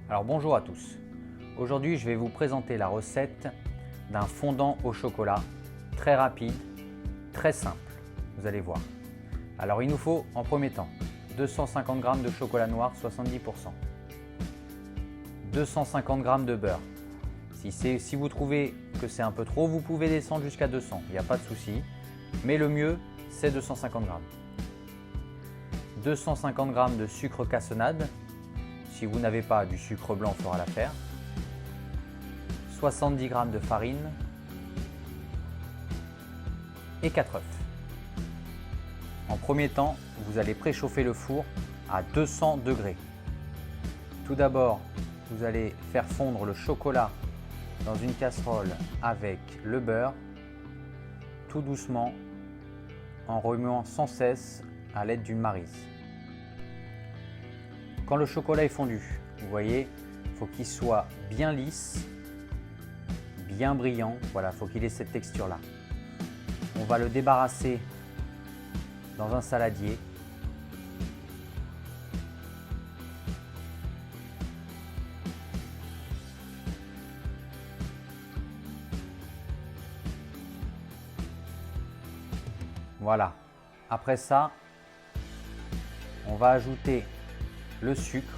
Alors bonjour à tous. Aujourd'hui je vais vous présenter la recette d'un fondant au chocolat très rapide, très simple. Vous allez voir. Alors il nous faut en premier temps 250 g de chocolat noir 70%, 250 g de beurre. Si vous trouvez que c'est un peu trop, vous pouvez descendre jusqu'à 200, il n'y a pas de souci. Mais le mieux c'est 250 g. 250 g de sucre cassonade. Si vous n'avez pas du sucre blanc, fera l'affaire. 70 g de farine et 4 œufs. En premier temps, vous allez préchauffer le four à 200 degrés. Tout d'abord, vous allez faire fondre le chocolat dans une casserole avec le beurre, tout doucement, en remuant sans cesse à l'aide d'une maryse. Quand le chocolat est fondu, vous voyez, il faut qu'il soit bien lisse, bien brillant. Voilà, il faut qu'il ait cette texture-là. On va le débarrasser dans un saladier. Voilà. Après ça, on va ajouter le sucre.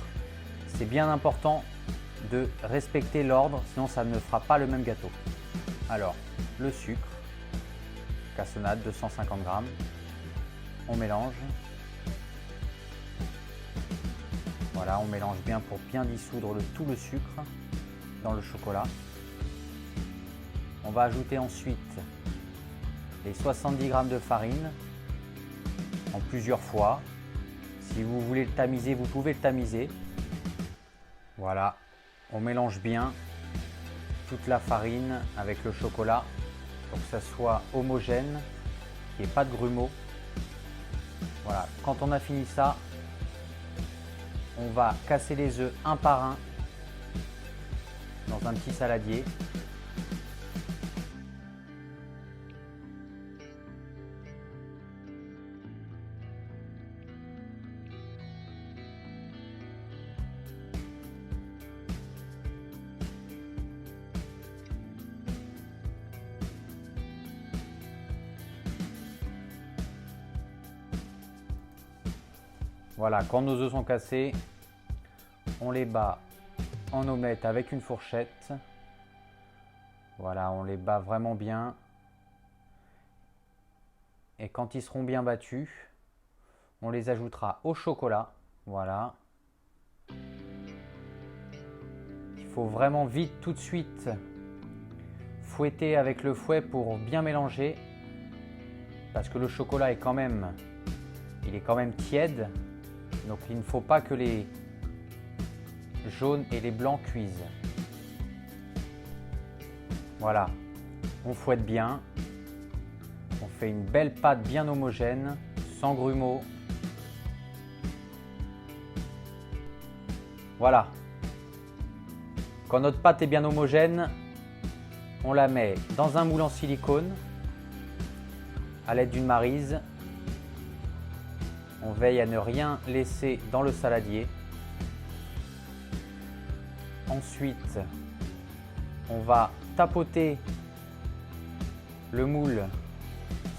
C'est bien important de respecter l'ordre, sinon ça ne fera pas le même gâteau. Alors, le sucre, cassonade 250 g, on mélange. Voilà, on mélange bien pour bien dissoudre tout le sucre dans le chocolat. On va ajouter ensuite les 70 g de farine en plusieurs fois. Si vous voulez le tamiser, vous pouvez le tamiser. Voilà, on mélange bien toute la farine avec le chocolat pour que ça soit homogène, qu'il n'y ait pas de grumeaux. Voilà, quand on a fini ça, on va casser les œufs un par un dans un petit saladier. Voilà, quand nos œufs sont cassés, on les bat en omelette avec une fourchette. Voilà, on les bat vraiment bien. Et quand ils seront bien battus, on les ajoutera au chocolat. Voilà. Il faut vraiment vite, tout de suite, fouetter avec le fouet pour bien mélanger. Parce que le chocolat est quand même tiède. Donc il ne faut pas que les jaunes et les blancs cuisent. Voilà, on fouette bien. On fait une belle pâte bien homogène, sans grumeaux. Voilà. Quand notre pâte est bien homogène, on la met dans un moule en silicone à l'aide d'une maryse. On veille à ne rien laisser dans le saladier. Ensuite, on va tapoter le moule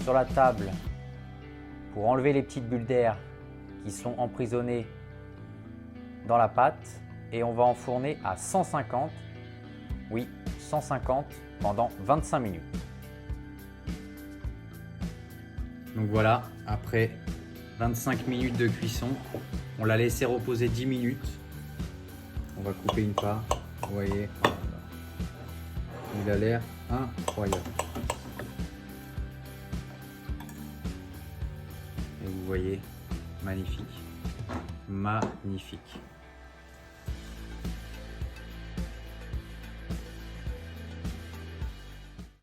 sur la table pour enlever les petites bulles d'air qui sont emprisonnées dans la pâte. Et on va enfourner à 150, oui, 150 pendant 25 minutes. Donc voilà, après 25 minutes de cuisson, on l'a laissé reposer 10 minutes. On va couper une part, vous voyez, il a l'air incroyable. Et vous voyez, magnifique, magnifique.